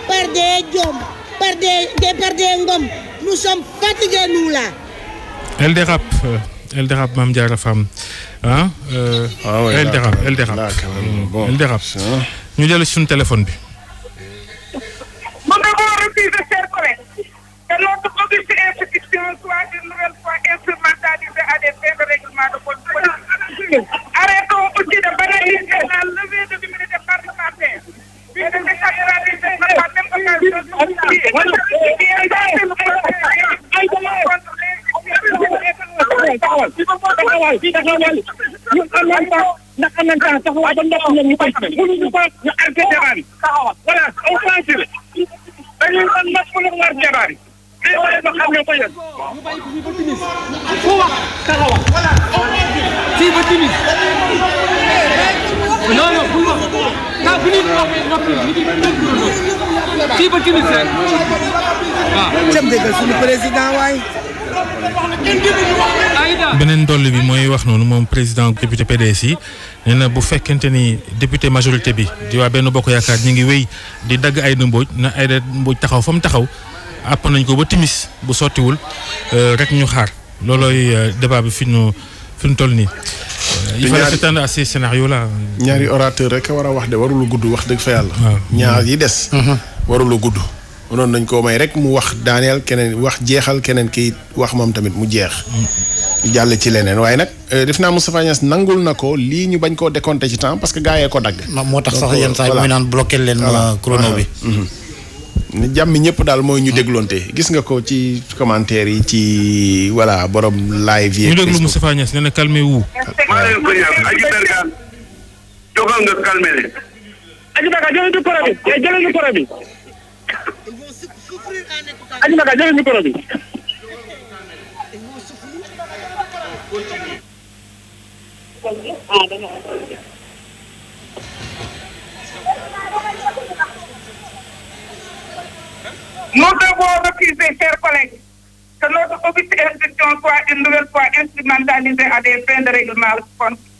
par des Ngom. Nous sommes fatigués, nous, là. Elle dérape, Mame Diarra Fam. Hein? Ouais, elle dérape. Là, quand même, bon. Elle dérape. Nous allons sur le téléphone. Nous devons refuser, chers collègues, que notre auguste institution soit une nouvelle fois instrumentalisée à des fins de règlement de compte politique. Arrêtons aussi de banaliser la levée de l'immunité parlementaire. Puis de désacraliser par la même occasion beneen dolli bi mooy wax noonu moom président député PDS yi nee na bu fekkente ni député majorité bi di waa benn bokk yaakaar ñi ngi wéy di dagg Aïda Mbodj na Aïda Mbodj taxaw fa mu taxaw àpp nañ ko ba timis bu sottiwul rek ñu xaar loolooy débat bi fi ñu toll nii. il faut s'attendre à ces scénarios là. ñaari orateur rek a war a wax de warul gudd wax dëgg fa yàlla. ñaar yi des. warul gudd. mënoon nañ koo may rek mu wax daaneel keneen wax jeexal keneen ki wax moom tamit mu jeex. jàll ci leneen waaye nag def naa Moustapha Niasse nangul na ko lii ñu bañ koo décompté ci temps parce que gars yee ko dagg. moo tax sax yenn saa yi mooy naan bloqué leen chrono bi. jàmmi ñëpp daal mooy ñu dégloonte gis nga ko ci commentaire yi ci voilà borom live yi. ñu déglu Moustapha Niasse nee na calmez-vous. maa leen ko ñaan Aji Bergane jógal nga calmé leen. Aji Bergane jëlee micro bi jëlee micro bi. Aji Bergane jëlee micro bi. Nous devons refuser, chers collègues, que notre auguste institution soit une nouvelle fois instrumentalisée à des fins de règlement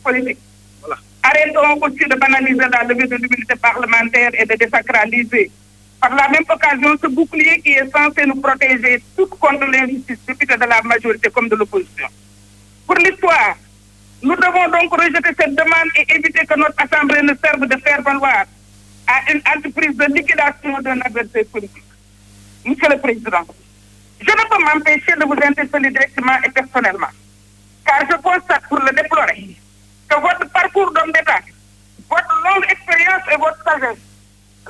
politique. Voilà. Arrêtons aussi de banaliser la levée de l'immunité parlementaire et de désacraliser par la même occasion ce bouclier qui est censé nous protéger tous contre l'injustice, députés de la majorité comme de l'opposition. Pour l'histoire, nous devons donc rejeter cette demande et éviter que notre Assemblée ne serve de faire valoir à une entreprise de liquidation d'un adversaire politique. Monsieur le Président, je ne peux m'empêcher de vous interpeller directement et personnellement, car je constate pour le déplorer que votre parcours d'homme d'État, votre longue expérience et votre sagesse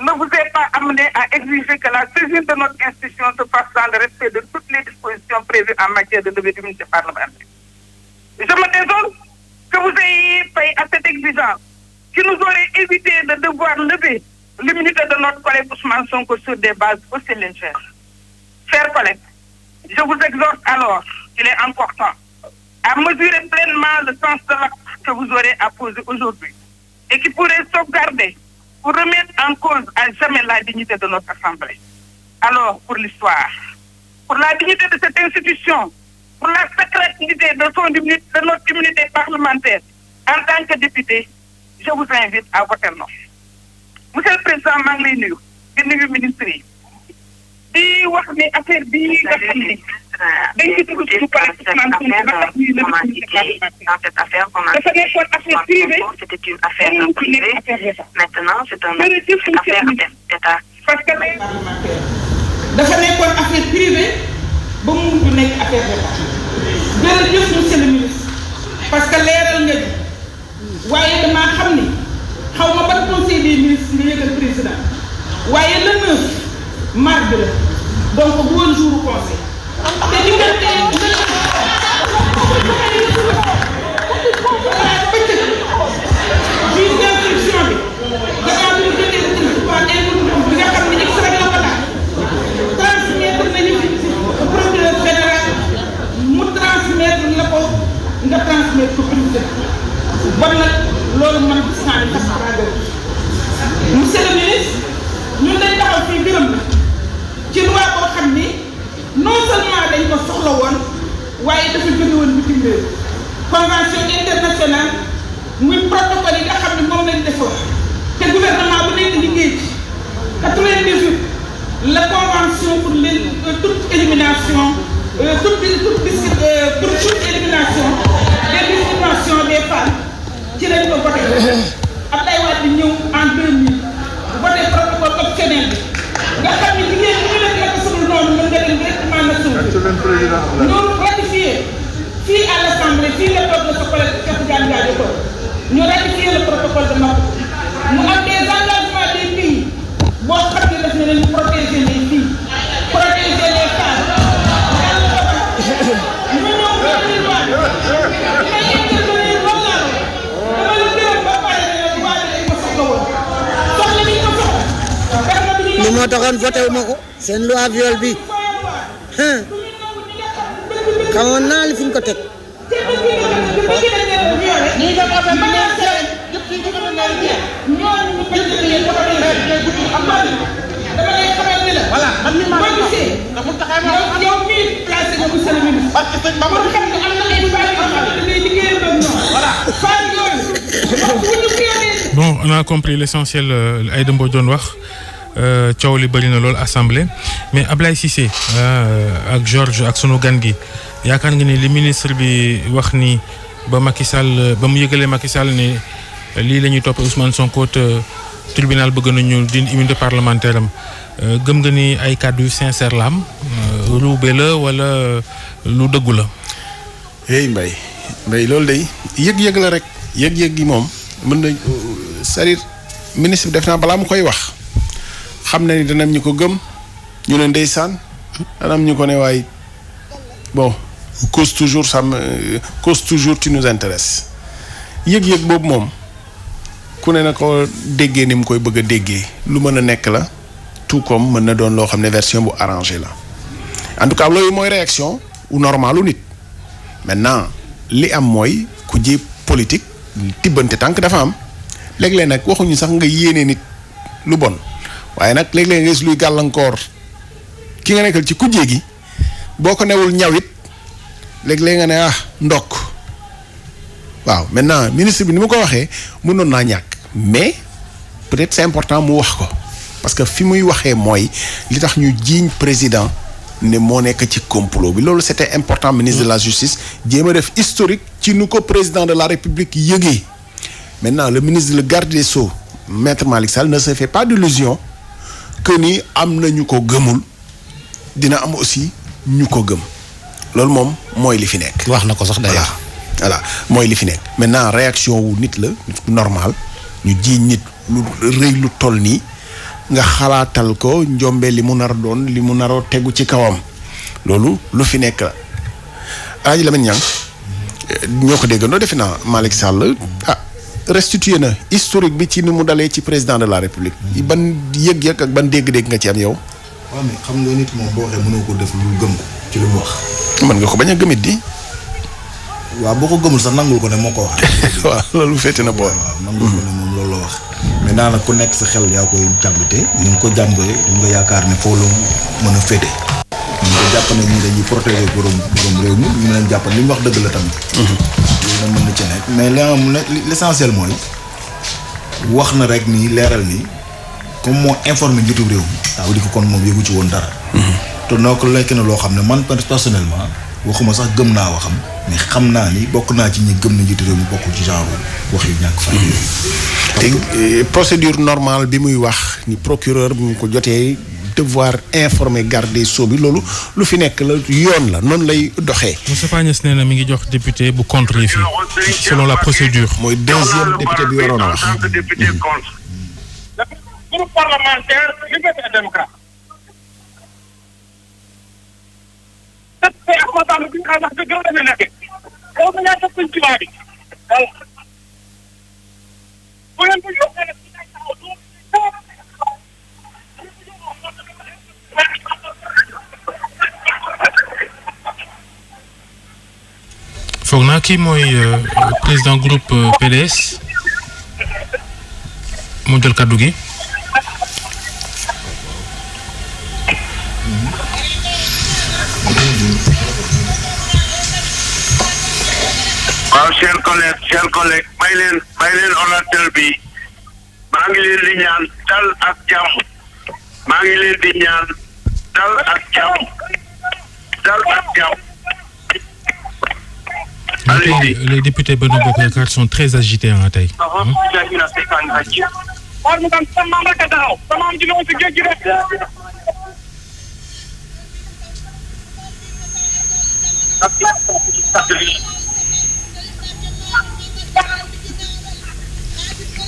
ne vous est pas amené à exiger que la saisine de notre institution se fasse dans le respect de toutes les dispositions prévues en matière de levée d'immunité parlementaire. Je me désole que vous ayez payé à cette exigence qui nous aurait évité de devoir lever l'immunité de notre collègue Ousmane Sonko sur des bases aussi légères. Chers collègues, je vous exhorte alors, il est important, à mesurer pleinement le sens de l'acte que vous aurez à poser aujourd'hui et qui pourrait sauvegarder ou remettre en cause à jamais la dignité de notre Assemblée. Alors, pour l'histoire, pour la dignité de cette institution, pour la sacralité de notre immunité parlementaire, en tant que député, je vous invite à voter non. Monsieur le Président, maa ngi lay nuyu di nuyu ministre yi di wax ni affaire bii nga xam ni dañ ci dugg suñu collègue Ousmane Sonko ba tax ñuy lëkkaloo dafa nekkoon affaire privée c'était une affaire privée. Maintenant, c'est une affaire d'État. parce que dafa nekkoon affaire privée ba mu mujj nekk affaire d'État. jërëjëf monsieur le ministre parce que leeral nga ji waaye damaa xam ni xaw ma ban conseil des ministres nga yëgal président waaye le 9 mardi la donc bu woon jour conseil te diggante juge d'instruction bi gannaaw bi mu jotee bi nga xam ne extrait la ko daal transmettre nañu procureur général mu transmettre la ko nga transmettre ko président bon nag loolu man gis naa ne sax monsieur le ministre ñun dañ taxaw fii gërëm la ci loi boo xam ni non seulement dañ ko soxla woon waaye dafa jóge woon bitim réew convention internationale muy protocole yi nga xam ne moom lañ defoon te gouvernement bu nekk liggéey ci 98 pour toute élimination pour toute élimination des discriminations des femmes ci lañ ko voté Abdoulaye Wade ñëw en 2000 voté protocole optionnel bi nga xam ne jigéen ñi ñu leen nekk sudul noonu mën nga dem directement na suuf ñu ratifié fii à l'Assemblée fii la toog la sa collègue Cheikh Tidiane Gadio ko ñu ratifié le protocole de Maputo mu am des engagements des pays boo xam ne daf ne leen protéger les filles protéger les femmes ñu ñëw ci loi may intervenir loolu laa dama la gërëm ba pare ne la loi bi dañ ko soxla woon soxla bi ñu ko soxla li moo taxoon voté wu ma ko seen loi viol bi xamoon naa li fi ñu ko teg Bon, on a compris l'essentiel. Aïda Mbodj doon wax coow li bëri na loolu assemblée mais Ablaye Cissé ak Georges ak sunu gan gi yaakaar nga ni li ministre bi wax ni ba Macky Sall ba mu yëgalee Macky Sall ne lii la ñuy toppee Ousmane Sonko te tribunal bëgg nañu dindi immunité parlementaire am gëm nga ni ay kàddu yu sincère la am ruube la wala lu dëggu la. hey Mbaye loolu day yëg-yëg la rek yëg-yëg gi moom mën na c'est-à-dire ministre bi def naa balaa mu koy wax xam na ni danañ ñu ko gëm ñu ne ndeysaan danañ ñu ko ne waaye bon cause toujours tu nous intéresse yëg-yëg boobu moom ku ne na ko déggee ni mu koy bëgg a déggee lu mën a nekk la tout comme mën na doon loo xam ne version bu arrangé la en tout cas loolu mooy réaction u normalu nit maintenant li am mooy ku ji politique tibbante tànk dafa am léeg-léeg nag waxuñu sax nga yéene nit lu bon waaye nag léeg-léeg nga gis luy gàllankoor ki nga nekkal ci kujje gi boo ko newul ñawit léeg-léeg nga ne ndokk waaw maintenant ministre bi ni mu ko waxee mënoon naa ñàkk mais peut-être c'est important mu wax ko parce que fi muy waxee mooy li tax ñu jiiñ président ne moo nekk ci complot bi loolu c'était important ministre de la justice jéem a def historique ci nu ko président de la république yëgee maintenant le ministre le garde des Sceaux maître Malick Sall ne se fait pas d'illusion que ni am na ñu ko gëmul dina am aussi ñu ko gëm loolu moom mooy li fi nekk. wax na ko sax d'ailleurs. voilà mooy li fi nekk maintenant réaction wu nit la normal ñu jiiñ nit lu rëy lu toll nii nga xalaatal ko njombe li mu nar doon li mu naroo tegu ci kawam loolu lu fi nekk la Alaaji Lamine Niang ñoo ko déggandoo defe naa Malick Sall restitué na historique bi ci ni mu dalee ci président de la république ban yëg-yëg ak ban dégg-dégg nga ci am yow. waaw mais xam nga nit moom boo waxee mënoo ko def lu gëm ko ci lu mu wax. mën nga ko bañ a gëmit di. waaw boo ko gëmul sax nangul ko ne moo ko wax. waaw loolu féete na boor. waaw nangul ko ne moom loolu la wax. mais daanaka ku nekk sa xel yaa koy jàmbate ni nga ko jàmbee ni nga yaakaar ne foofu la mën a féete. ñu ko jàpp ne ñii dañuy protéger borom réew mi ñu leen jàpp li ñu wax dëgg la tamit. loolu nag mën na ci nekk mais li am l'essentiel mooy wax na rek nii leeral nii comme moo informé njiitu réew mi. ça veut dire que kon moom yëgu ci woon dara. te noo ko lekk na loo xam ne man personnellement waxuma sax gëm naa waxam mais xam naa ni bokk naa ci ñi gëm na njiitu réew mi bokkul ci genre wax yu ñàkk fay. te procédure normale bi muy wax ni procureur bi mu ko jotee devoir informer garde des Sceaux bi loolu lu fi nekk la yoon la noonu lay doxee. Moustapha Niasse nee na mi ngi jox député bu contre yi fii selon la procédure. mooy deuxième député bi waroon a wax. groupe parlementaire Liberté et démocratie. c'est Ahmadou bi nga xam ne dëgg la demee nekk. xaw ma ñaata suñ tubaab bi. voilà. bu leen ko yokkee nag foog naa kii mooy président groupe PDS mu jël kaddu gi. waaw chers collègues may leen orateur bi maa ngi leen di ñaan dal ak jàmm maa ngi leen di ñaan dal ak jàmm. Les députés Benno Bokk Yaakaar sont très agités en tey.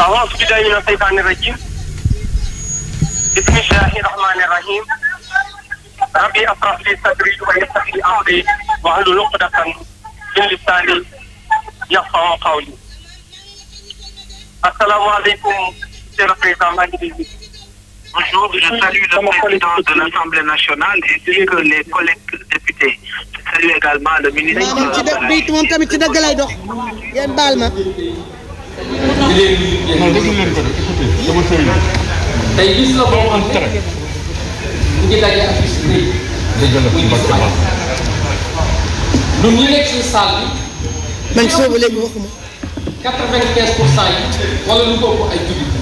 أعوذ بالله من الشيطان الرجيم بسم الله الرحمن الرحيم ربي اشرح لي صدري ويسر لي أمري واحلل عقدة من لساني يفقهوا قولي. السلام عليكم monsieur le président maa ngi déglu. Bonjour, je salue le président de l'Assemblée nationale ainsi que les collègues députés. Je salue également le ministre. moom tamit ci dëgg lay dox ngeen baal ma. tey bis la boo xam ne ñu ngi daje ak bis bi muy bis Macky. ñun ñu nekk ci salle bi. man soobu léegi waxuma. 95% yi wala lu ko ay jullit.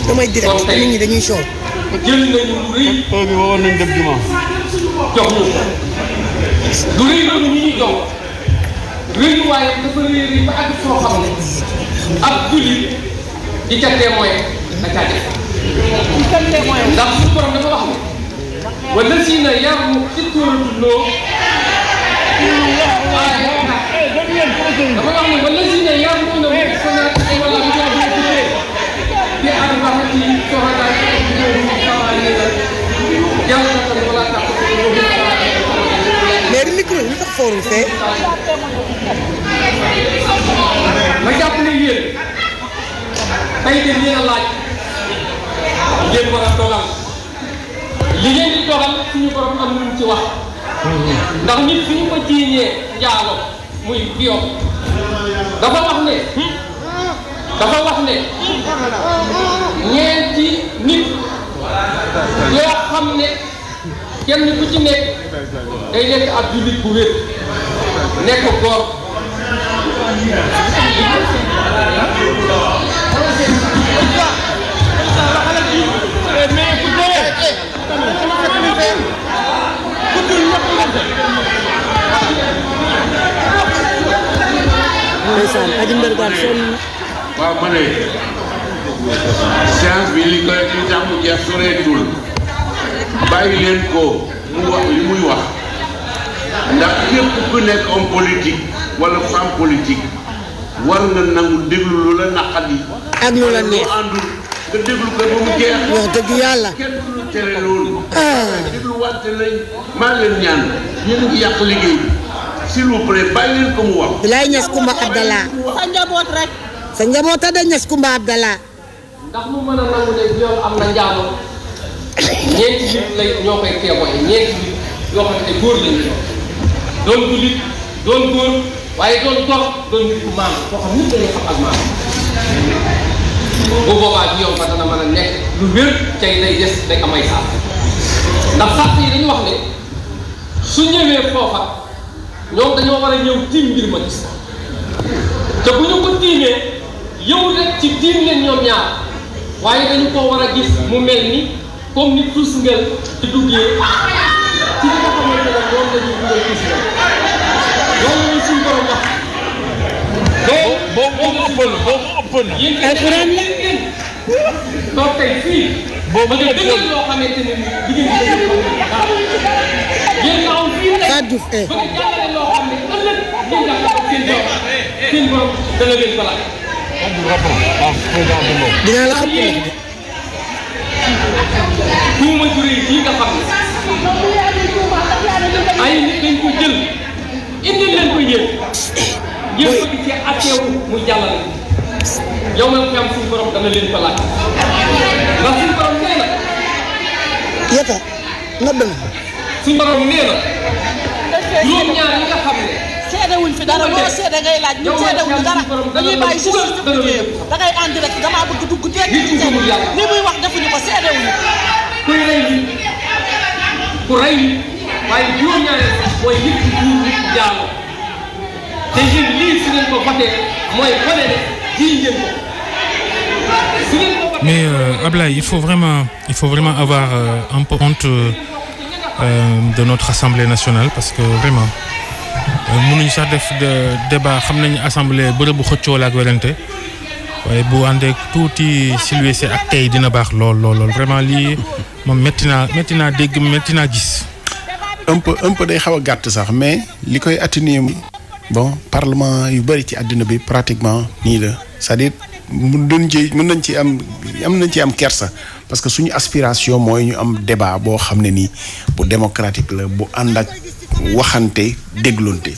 damay direct nit ñi dañuy soow. jël nañu lu rëy. heure bi waroon nañ dem jumaa. jox ñu lu rëy loolu ñu ñuy jox rëy waaye dafa rëy ba àgg foo xam ne ab jullit di ca témoin da caa def. ndax suñu borom dafa wax ne wala si na yar mu ci tóoratuloo dafa wax ne wala si na yar mu na mu sonal wala mu jox ñu tuddee di ànd wax ci soxna yàlla na ko wala tax mais micro yi lu tax foorul fee. ma jàpp ne yéen tey de yéen a laaj ngeen war a dogal li ngeen di dogal suñu borom am lu mu ci wax ndax nit suñu ko jiiñee njaalo muy viol dafa wax ne ñeenti nit yoo xam ne kenn ku ci nekk day nekk ab jullit bu wér nekk góor ndeysaan aji mbergaan sonn na. waaw ma ne séance bi li tax mu jeex soreetul bàyyi leen ko mu wax li muy wax ndax képp ku nekk homme politique wala femme politique war nga nangu déglu lu la naqadi ak lu la neex àndul nga déglu ko ba mu jeex. wax dëgg yàlla. kenn du lu tere loolu. déglu wante lañ maa leen ñaan yéen a ngi yàq liggéey bi s'il vous plaît bàyyi leen ko mu wax. bilaay Niass Koumba Abdallah. sa njaboot rek. sa njaboot a de Niass Koumba Abdallah. ndax mu mën a nangu ne yow am na njaalo ñeenti nit lay ñoo koy teewoo ñeenti nit yoo xam ne góor lañu doon jullit doon góor waaye doon dox doon nit ku maam koo xam nit dañuy xam ak maam bu boobaa bi yow ba dana mën a nekk lu wér cay day des day amay saaf ndax saaf yi dañu wax ne su ñëwee foofa ñoom dañoo war a ñëw tiim mbir ma gis te bu ñu ko tiimee yow rek ci tiim leen ñoom ñaar waaye dañu ko war a gis mu mel ni comme ni tus ngel di duggee ci li nga xamante ne moom la ñuy dugal tus ngel loolu la suñu borom wax. boo ëppoon yéen alxuraan la donc tey fii ba nga dëggal loo xamante ne diggante yéen nga am fii rek ba nga jàngale loo xam ne ëllëg ngeen jàppale seen borom dana leen ko laaj. dinaa la xam ne tuuma juree yi nga xam ne ay nit dañ ko jël indil leen ko yéen yéen ko di cee atteewu muy jàllale yow man fi am suñu borom dana leen ko laaj ndax suñu borom nee na yeta nodd na suñu borom nee na juróom-ñaar yi nga xam ne seedewuñ fi dara loo seede ngay laaj ñu seedewuñ dara dañuy bàyyi justice ci liggéeyam da ngay en direct damaa bëgg dugg dégg li muy wax defuñu ko seedewuñu kuy rey nit ku rey nit waaye juróom-ñaareel mooy nit ki duur nit jaamu te yéen lii su ngeen ko voté mooy wane ne jiñ ngeen ko su ngeen ko mais Ablaye il faut vraiment avoir un peu honte de notre Assemblée nationale parce que vraiment mënuñu sax def débat xam nañu assemblée bërëbu xëccoo la ak werante waaye bu àndee tuuti silvestre ak tey dina baax lool vraiment lii moom métti naa dégg métti naa gis. un peu day xaw a gàtt sax mais li koy atténuer bon parlement yu bëri ci àddina bi pratiquement nii la c'est-à-dire mën nañ ci am kersa parce que suñu aspiration mooy ñu am débat boo xam ne nii bu démocratique la bu ànd ak waxante dégloonte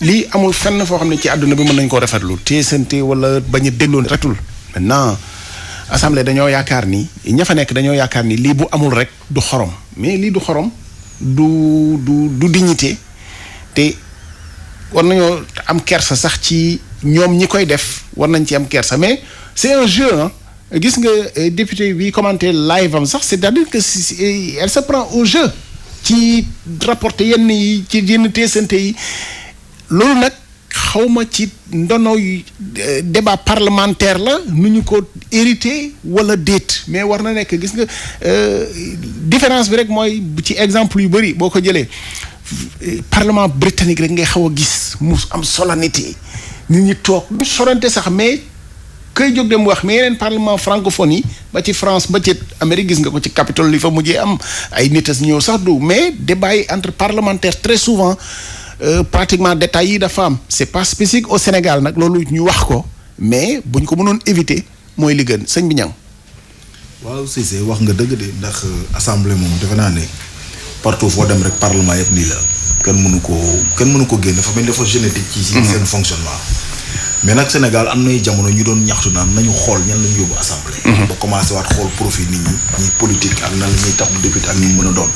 lii amul fenn foo xam ne ci àdduna bi mën nañ koo rafetlu teesante wala bañ a dégloonte retul maintenant assemblée dañoo yaakaar ni ña fa nekk dañoo yaakaar ni lii bu amul rek du xorom mais lii du xorom du dignité te war nañoo am kersa sax ci ñoom ñi koy def war nañ ci am kersa mais c'est un jeu hein gis nga député bi commenté live am sax c'est-à-dire que elle se prend au jeu ci rapporté yenn yi ci yenn teesante yi loolu nag xawma ci ndono débat parlementaire la nu ñu ko hérité wala déet mais war na nekk gis nga différence bi rek mooy ci exemple yu bëri boo ko jëlee parlement britannique rek ngay xaw a gis mu am solennité nit ñi toog du sorante sax mais kay jóg dem wax mais yeneen parlement francophone yi ba ci France ba ci Amérique gis nga ko ci Capitole li fa mujjee am ay nit a ñëw sax du mais débat yi entre parlementaires très souvent pratiquement détails yi dafa am c'est pas spécifique au Sénégal nag loolu ñu wax ko mais buñ ko mënoon éviter mooy li gën sëñ bi ñang waaw Cissé wax nga dëgg de ndax assemblée moom defe naa ne partout foo dem rek parlement yëpp nii la kenn mënu ko génn dafa mel dafa génétique ci seen fonctionnement mais nag Sénégal am nay jamono ñu doon ñaxtu naan nañu xool ñan lañu yóbbu assemblée ba commencé waat xool profil nit ñi politique ak nan la ñuy tabb député ak ñu mën a doon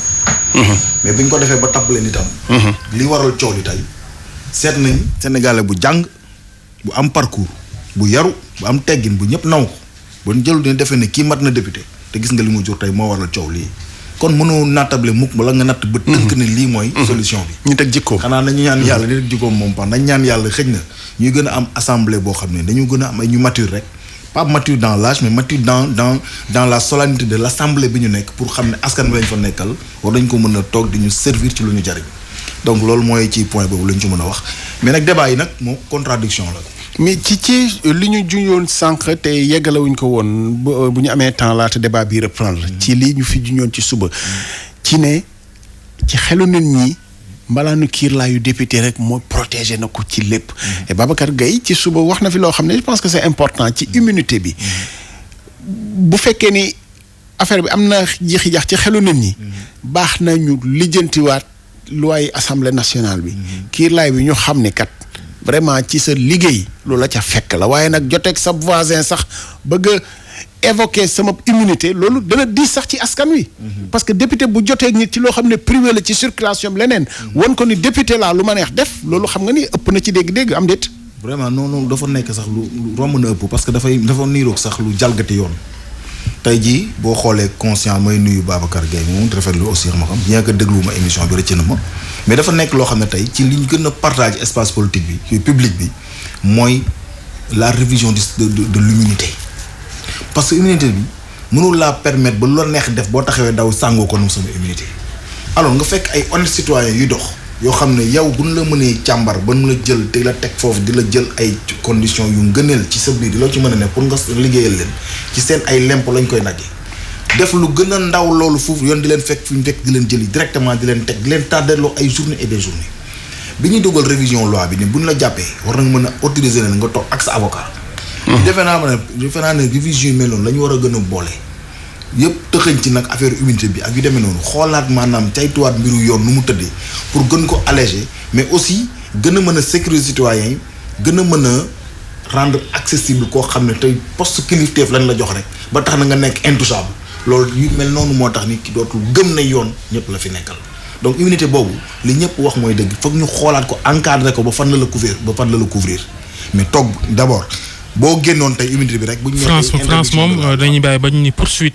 mais bi ñu ko defee ba tabb leen itam li waral coow li tey seet nañ Sénégalais bu jàng bu am parcours bu yaru bu am teggin bu ñëpp naw ko ba ñu jëlu dina defee ne kii mat na député te gis nga li mu jur tey moo waral coow lii kon mënoo nattable mukk wala nga natt ba tënk ne lii mooy solution bi ñu teg jikko xanaa nañu ñaan yàlla di teg jikkoom moom pax nañ ñaan yàlla xëj na ñuy gën a am assemblée boo xam ne dañu gën a am ay ñu mature rek pas mature dans l'âge mais mature dans la solennité de l'assemblée bi ñu nekk pour xam ne askan bi lañ fa nekkal war nañ ko mën a toog di ñu servir ci lu ñu jariñ donc loolu mooy ci point boobu la ñu ci mën a wax mais nag débat yi nag moom contradiction la mais ci li ñu juñoon sànq te yeggalewuñ ko woon bu ñu amee temps laata débat bi reprendre ci lii ñu fi juñoon ci suba ci ne ci xelu nit ñi mbalaanu kiir laa yu député rek mooy protéger na ko ci lépp et Babacar Gueye ci suba wax na fi loo xam ne je pense que c'est important ci immunité bi bu fekkee ni affaire bi am na jeexi jax ci xelu nit ñi baax na ñu lijjantiwaat loi assemblée nationale bi kiir laay bi ñu xam ne kat vraiment ci sa liggéey loolu la ca fekk la waaye nag joteeg sa voisin sax bëgg a évoquer sama immunité loolu dana diis sax ci askan wi. parce que député bu joteeg nit ci loo xam ne privé la ci circulation bi leneen. wan ko ni député laa lu ma neex def loolu xam nga ni ëpp na ci dégg-dégg am déet. vraiment non dafa nekk sax lu romb na ëpp parce que dafa niiroog sax lu jalgati yoon. tey jii boo xoolee conscient may nuyu Babacar Gueye moom rafetlu aussi ma xam bien que dégluwuma émission bi rëcc na ma mais dafa nekk loo xam ne tey ci li ñu gën a partage espace politique bi ci public bi mooy la révision de l'immunité parce que immunité bi mënul laa permettre ba lu la neex def boo taxawee daw sàngoo ko sama immunité alors nga fekk ay honnêtes citoyens yuy dox yoo xam ne yow bu ñu la mënee càmbar ba nu la jël te la teg foofu di la jël ay conditions yu ngëneel ci sa biir di loo ci mën a ne pour nga liggéeyal leen ci seen ay lempo lañ koy nagee def lu gën a ndaw loolu foofu yoon di leen fekk fu ñu fekk di leen jëli directement di leen teg di leen tàddeeloo ay journée et des journées bi ñuy dugal révision loi bi ne bu ñu la jàppee war nañ mën a autoriser leen nga toog ak sa avocat. defe naa ne révision yu mel noonu la ñu war a gën a boole yëpp tëxëñ ci nag affaire immunité bi ak yu demee noonu xoolaat maanaam caytuwaat mbiru yoon nu mu tëddee pour gën ko alléger mais aussi gën a mën a sécuriser citoyens yi gën a mën a rendre accessible koo xam ne tey poste kilifteef lañ la jox rek ba tax na nga nekk intouchable loolu yu mel noonu moo tax nit ki dootul gëm na yoon ñëpp la fi nekkal donc immunité boobu li ñëpp wax mooy dëgg foog ñu xoolaat ko encadrer ko ba fan la la couvrir mais toog d'abord boo génnoon tey immunité bi rek. bu ñu France moom dañuy bàyyi ba ñu ni poursuite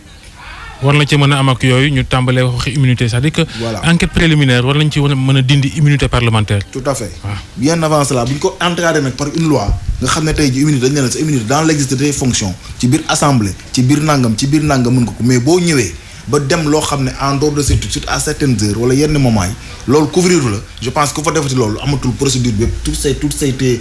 war na ci mën a am ak yooyu ñu tàmbalee wax immunité c'est-à-dire que. enquête préliminaire war nañ ci mën a dindi immunité parlementaire. tout à fait. bien avant cela bu ñu ko encadré nag par une loi nga xam ne tey ji immunité dañ ne la sa immunité dans l'exercice des fonctions ci biir assemblée ci biir nangam mën nga ko mais boo ñëwee ba dem loo xam ne en dehors de surtout à certaines heures wala yenn moments yi loolu couvrir la je pense que fa defati loolu amatul procédure bi toutes ces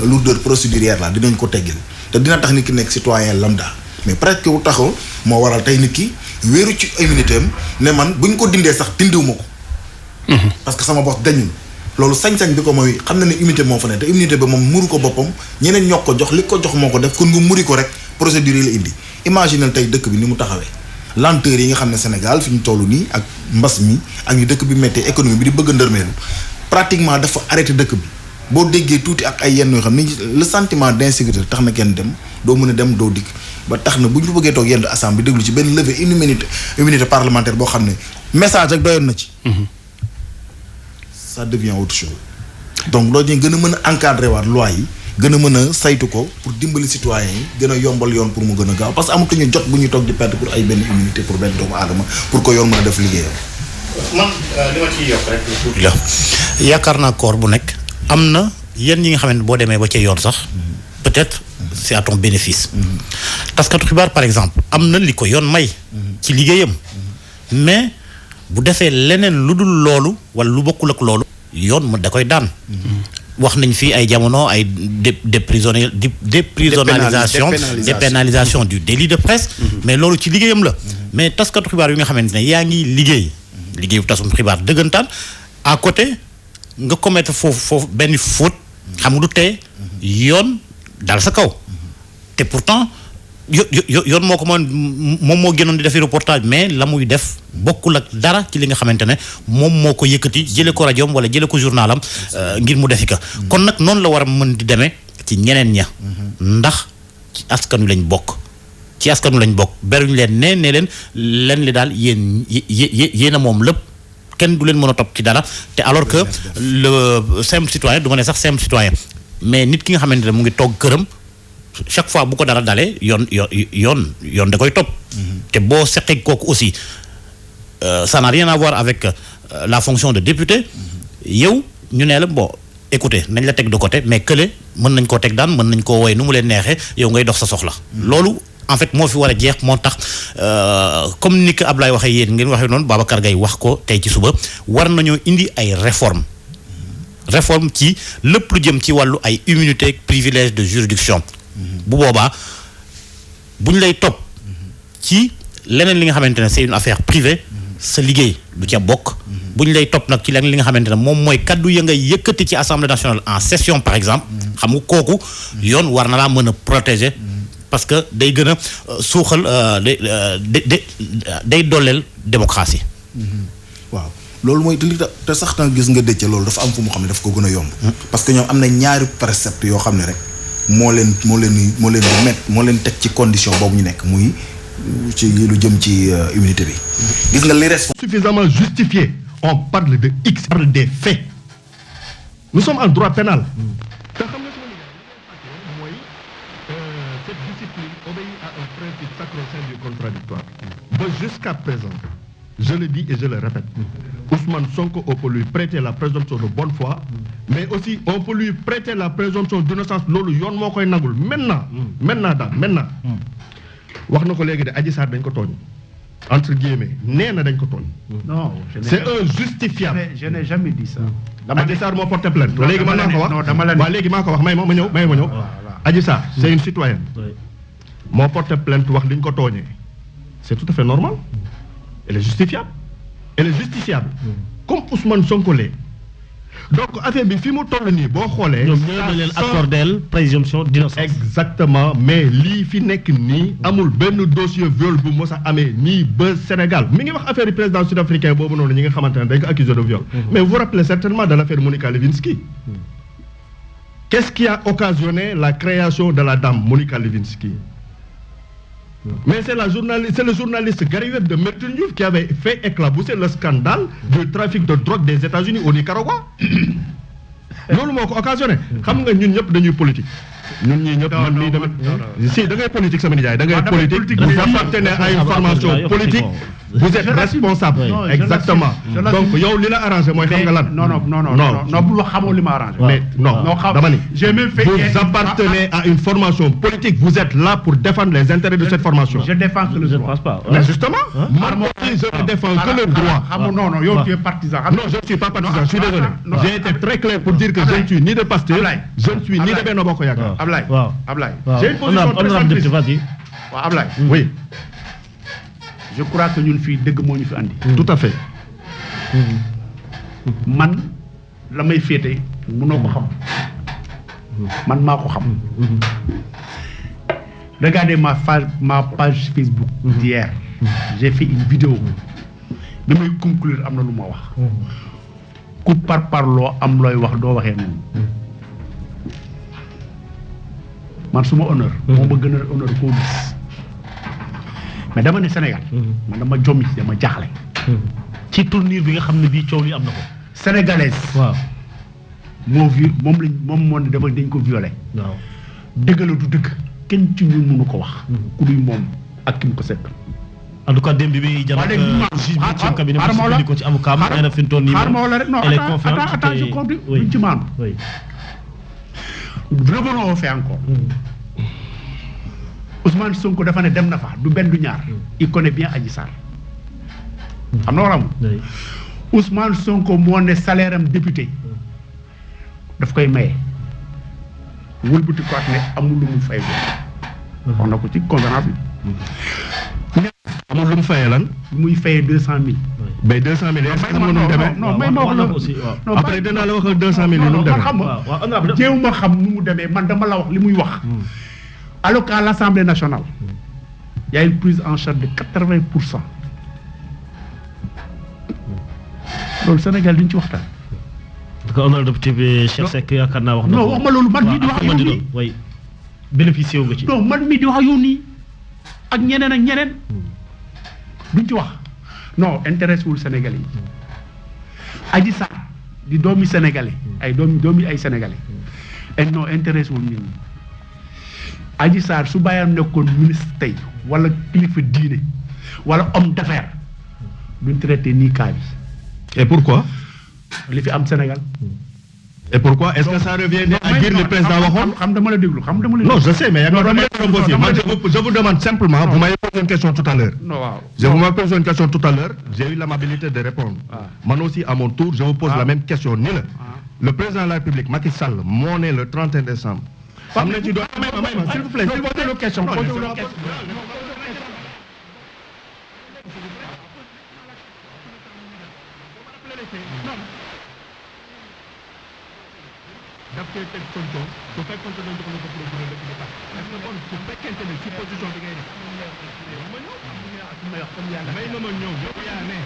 lourdeurs procédurières là dinañ ko teggil te dina tax nit ki nekk citoyen lambda mais presque wu taxaw moo waral tey nit ki wéeru ci immunité am ne man bu ñu ko dindee sax dindiwuma ko. parce que sama bopp dañul loolu sañ-sañ bi ko mooy xam na ne immunité moo fa ne te immunité ba moom muru ko boppam ñeneen ñoo ko jox li ko jox moo ko def kon nga muri ko rek procédure yi la indi imaginel tey dëkk bi ni mu taxawee lenteur yi nga xam ne Sénégal fi ñu toll nii ak mbas mi ak ñu dëkk bi méttee économie bi di bëgg a ndërmeelu pratiquement dafa arrêté dëkk bi boo déggee tuuti ak ay yenn yoo xam ne le sentiment d'insécurité tax na kenn dem doo mën a dem doo dikk ba tax na bu ñu bëggee toog yenn assemblée bi déglu ci benn levée immunité parlementaire boo xam ne message rek doyoon na ci. ça devient autre chose. donc loolu ñu gën a mën a encadrer waat loi yi gën a mën a saytu ko pour dimbali citoyens yi gën a yombal yoon pour mu gën a gaaw parce que amatuñu jot bu ñuy toog di perdre pour ay benn immunité pour benn doomu aadama pour que yoon mën a def liggéeyam. man li ma ciy yokk rek tuuti la yaakaar naa koor bu nekk am na yenn yi nga xam ne boo demee ba ca yoon sax peut-être c'est à ton bénéfice. taskatu xibaar par exemple am na li ko yoon may. ci liggéeyam mais bu defee leneen lu dul loolu wala lu bokkul ak loolu yoon mu da koy daan. wax nañ fii ay jamono ay dépénalisation du délit de presse. mais loolu ci liggéeyam la. mais taskatu xibaar yi nga xamante ne yaa ngi liggéeyu tasum xibaar dëggantaan à côté nga commettre foofu benn faute xam nga du tee yoon dal sa kaw te pourtant yoon moo ko moom moo gënoon di defi reportage mais la muy def bokkul ak dara ci li nga xamante ne moom moo ko yëkkati jële ko rajoom wala jële ko journalam ngir mu defi ka kon nag noonu la war a mën di demee ci ñeneen ña ndax ci askanu lañ bokk beruñu leen ne leen li daal yéen a moom lépp kenn du leen mën a topp ci dara te alors que le simple citoyen du ma ne sax simple citoyen mais nit ki nga xamante ne mu ngi toog këram chaque fois bu ko dara dalee yoon da koy topp te boo seqee kooku aussi ça n'a rien à voir avec la fonction de député yow ñu ne la bon écoutez nañ la teg de côté mais kële mën nañ koo teg daan mën nañ koo woy nu mu leen neexee yow ngay dox sa soxla loolu en fait moo fi war a jeex moo tax comme ni ko Ablaye waxee yéen ngeen waxee noonu Babacar Gaye wax ko tey ci suba war nañoo indi ay réforme ci lépp lu jëm ci wàllu ay immunité privilège de juridiction bu boobaa bu ñu lay topp ci leneen li nga xamante ne c'est une affaire privée sa liggéey du ca bokk bu ñu lay topp nag ci leneen li nga xamante ne moom mooy kaddu ya ngay yëkkati ci assemblée nationale en session par exemple xam nga kooku yoon war na laa mën a protéger parce que day gën a suuxal day dooleel démocratie. waaw loolu mooy te sax na gis nga dëcc loolu dafa am fu mu xam ne daf ko gën a yomb. parce que ñoom am na ñaari précepte yoo xam ne rek moo leen teg ci condition boobu ñu nekk muy ci lu jëm ci immunité bi. gis nga les responsables suffisamment justifié on parle de X parle des faits nous sommes en droit pénal. te xam nga mooy cette discipline obéit à un principe sacro-saint du contradictoire. ba jusqu'à présent je le dis et je le répète. Ousmane Sonko, on peut lui prêter la présomption de bonne foi, mais aussi on peut lui prêter la présomption d'innocence. Loolu yoon moo koy nagul maintenant. wax na ko léegi de Adji Sarr dañ ko tooñ entre guillemets nee na dañ ko tooñ. non c'est un justifiable. je n'ai jamais dit ça. Adji Sarr moo porté plainte. léegi man maa ko wax waaw léegi maa ko wax may ma ñëw. Adji Sarr c'est une citoyenne. moo porté plainte wax li ñu ko tooñee. c'est tout à fait normal. Elle est justifiable. Elle est justiciable. Comme Ousmane Sonko l'est. Donc affaire bi fi mu toll nii boo xoolee. ñoom ñoo leen accordé présomption d'innocence. exactement mais lii fi nekk nii amul benn dossier viol bu mos a amee nii ba Sénégal mi ngi wax affaire yi président sud-africain boobu noonu ñi nga xamante ne dañ ko accusé de viol. mais vous vous rappelez certainement de l'affaire Monica Lewinsky. Qu'est-ce qui a occasionné la création de la dame Monica Lewinsky? Mais c'est le journaliste Gary Webb de Merton News qui avait fait éclabousser le scandale du trafic de drogue des États-Unis au Nicaragua. loolu moo ko occasionné. xam nga ñun ñëpp dañuy politique. ñun ñii ñëpp man mii tamit si da ngay politique sama nijaay da ngay politique vous appartenez à une formation politique vous êtes responsable exactement donc yow li la arrangé mooy xam nga lan non bu xamoo li ma arrangé mais non dama ni vous appartenez à une formation politique vous êtes là pour défendre les intérêts de cette formation je défends que le droit mais justement moi je ne défends que le droit non yow tu es partisan non je ne suis pas partisan je suis désolé j'ai été très clair pour dire que je ne suis ni de Pastef je ne suis ni de Benno Bokk Yaakaar Ablaye j'ai une position très simple vas-y waaw Ablaye oui je crois que ñun fii dëgg moo ñu fi andi. tout à fait. man la may féete mënoo ko xam man maa ko xam. regardez ma page Facebook. d'hier j'ai fait une vidéo bi may conclure am na lu ma wax. ku parloo am looy wax doo waxee noonu. man suma honneur. moo ma gën a honneur koo gis. mais dama ne Sénégal. man dama jommi dama jaaxle. ci tournure bi nga xam ne bii coow li am na ko. sénégalaise. waaw moom moo ne dama dañ ko violé. waaw dëgg la du dëgg kenn ci ñun mënu ko wax. ku duy moom ak ki mu ko sekk. en tout cas démb bi jàll ak juge bi ci cabinet bi sukkandiku ci avocat am nee na fi mu toll nii elle est confiante attends je compte duñ ci maanu. oui revenons au fait encore. Ousmane Sonko dafa ne dem na fa du benn du ñaar. il connaît bien Adji Sarr. am na wala amul. Ousmane Sonko moo ne salaire am député daf koy maye. wëlbati ko ne amul lu mu fay ko. wax na ko ci conférence bi. amul lu mu fayee lan. muy fayee 200,000. mais 200,000 est-ce que mënul demee. non may ma wax la aussi non après dinaa la wax 200,000 nu mu demee. xam nga jéem a xam nu mu demee man dama la wax li muy wax. alors qu'à l'Assemblée nationale, il y a une prise en charge de 80%. loolu Sénégal duñ ci waxtaan. parce que honorable député bi Cheikh Seck yaakaar naa wax na. non wax ma loolu man mii di wax ak yow nii oui bénéficié wu nga ci. non man mii di wax ak yow nii ak ñeneen ak ñeneen duñ ci wax non intéressé wul Sénégalais yi. Adji Sarr di doomi Sénégalais ay doomi ay Sénégalais et non intéressé wul nit ñi. Adji Sarr su bàyyam nekkoon ministre tey wala kilifa diine wala homme d'affaires duñ traité nii cas bi. et pourquoi. li fi am Sénégal. et pourquoi est-ce que ça revient à dire le président waxoon. xam dama la déglu xam dama la. non je sais mais je vous demande simplement. vous m'avez posé une question tout à l'heure. non waaw je vous m'avez posé une question tout à l'heure j'ai eu l'amabilité de répondre. man aussi à mon tour je vous pose la même question ni la. le président de la République Macky Sall moo ne le 31 décembre. am na ci doon s'il vous plaît posez une question. daf koy teg Sonko su fekkoon ne dañu ko ko procureur dëkk bi tax est-ce que kon su fekkente ne ci position bi ngay def may na ma ñëw yow yaa ne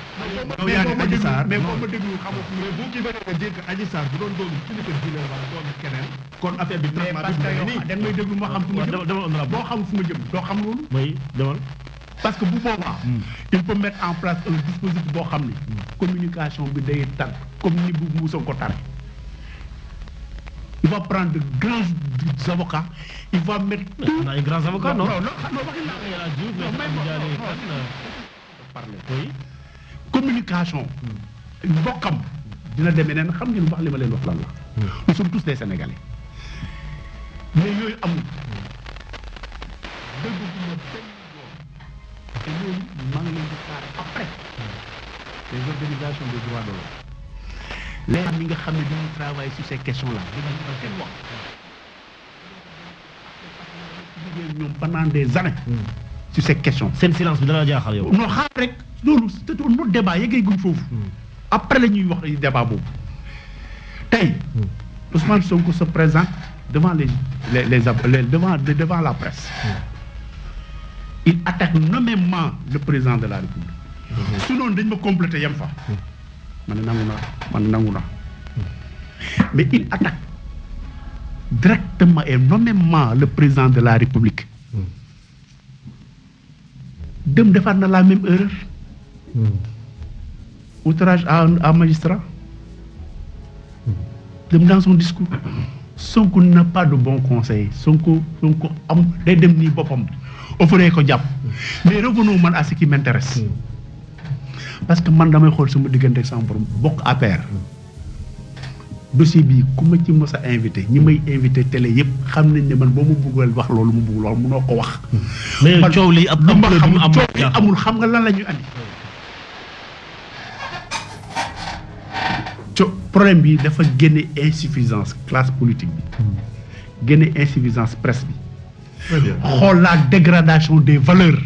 Adji Sarr mais boo ma déglu xamoo mais bu ki bëgg a dire que Adji Sarr bu doon doomu kilifa diine wala doomu keneen kon affaire bi traitement bi nii da ngay déglu ma xam fu ma jëm boo xam fu ma jëm doo xam loolu oui demal parce que bu boobaa il faut mettre en place un dispositif boo xam ne communication bi day tar comme ni bu mu ko tare. Il va prendre de grands avocats, il va mettre tout. On a un grand avocat, non? Oui. Communication. Bokkam dina demee neen xam ngeen wax li ma leen wax lan la. Nous sommes tous des Sénégalais. Mais yooyu amul. Et loolu maa ngi leen di xaar après les organisations des droits de l'homme. Les gens qui travaillent sur ces questions-là, pendant des années sur ces questions. C'est le silence de la diakhal yow. Non, c'est un autre débat. Après le débat, Ousmane Sonko se présente devant devant la presse. Il attaque nommément le président de la République. Sinon, il me compléter yam fa. Mais il attaque directement et nommément le président de la République. Dem defar na la même erreur. Outrage à un magistrat. Dem dans son discours. Sonko n'a pas de bon conseil. Sonko am day dem nii boppam offré ko jàpp mais revenons man à ce qui m'intéresse parce que man damay xool sama diggante ak sama borom bokk APR dossier bi ku ma ci mos a invité ñi may invité télé yëpp xam nañ ne man boo ma bëggoon wax loolu mu bëggul wax munoo ko wax. mais coow li ab amul xam nga lan la ñuy andi. problème bi dafa génne insuffisance classe politique bi génne insuffisance presse bi xool la dégradation des valeurs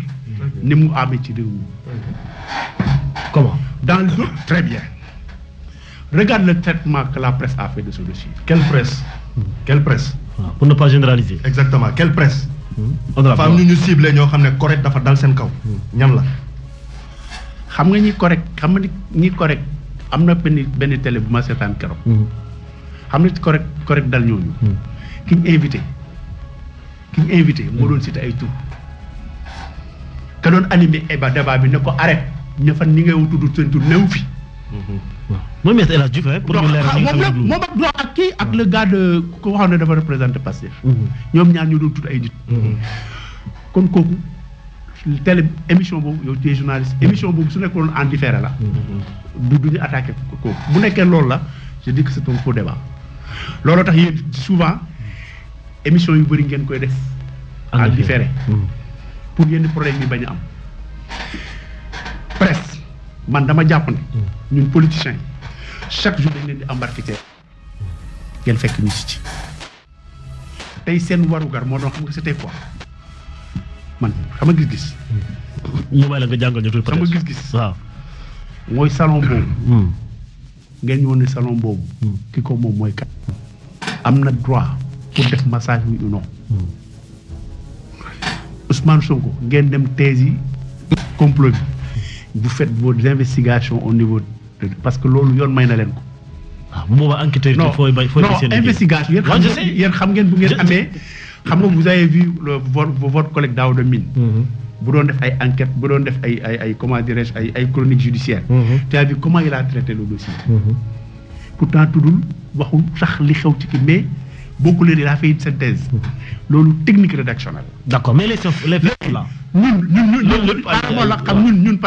ni mu amee ci réew mi. Comment? Dans le très bien. Regarde le traitement que la presse a fait de ce dossier. Quelle presse? Quelle presse? Pour ne pas généraliser. Exactement. Quelle presse? Dafa am ñu ciblé ñoo xam ne correct dafa dal seen kaw. ñan la? xam nga ñi correct xam nga ñi correct am na benn télé bu ma seetaan keroog. xam nga correct dal ñooñu. ki ñu invité moo doon cité ay tur. ka doon animé débat bi ne ko arrête ña fa ñi ngay tudd seen tur newu fi. mooy Me El Hadji Diouf pour ñu leeral moom ak kii ak le gars de ko waxoon ne dafa représenté Pastef. ñoom ñaar ñu doon tudd ay nit. kon kooku télé émission boobu yow tu es journaliste émission boobu su nekkoon en différé la. du ñu attaqué kooku bu nekkee loolu la je dis que c'est un faux débat. loolu tax yéen souvent émission yu bëri ngeen koy def. en différé. pour yenn problème yi bañ a am. presse man dama jàpp ne ñun politiciens yi chaque jour dañ leen di embarqué ci ngeen fekk ñu ci tey seen warugar moo doon xam nga c'était quoi man xam nga gis-gis. ñu may la nga jàngal ñu tuuti xam nga gis-gis. waaw mooy salon boobu. ngeen ñëwoon ne salon boobu. ki ko moom mooy kat. am na droit pour def massage wi ou non. Ousmane Sonko ngeen dem thèse yi complot bi. vous faites vos investigations au niveau de parce que loolu yoon may na leen ko. waaw bu boobaa enquêteur yi fooy bay fooy non investigation yéen xam ngeen bu ngeen amee xam nga vous avez vu votre collègue Daouda Mine. bu doon def ay enquête bu doon def ay comment dirais-je ay chronique judiciaire. tu as vu comment il a traité le dossier. pourtant tuddul waxul sax li xew ci kii mais beaucoup il a fait une synthèse. loolu technique rédactionnelle. d'accord mais les faits là. ñun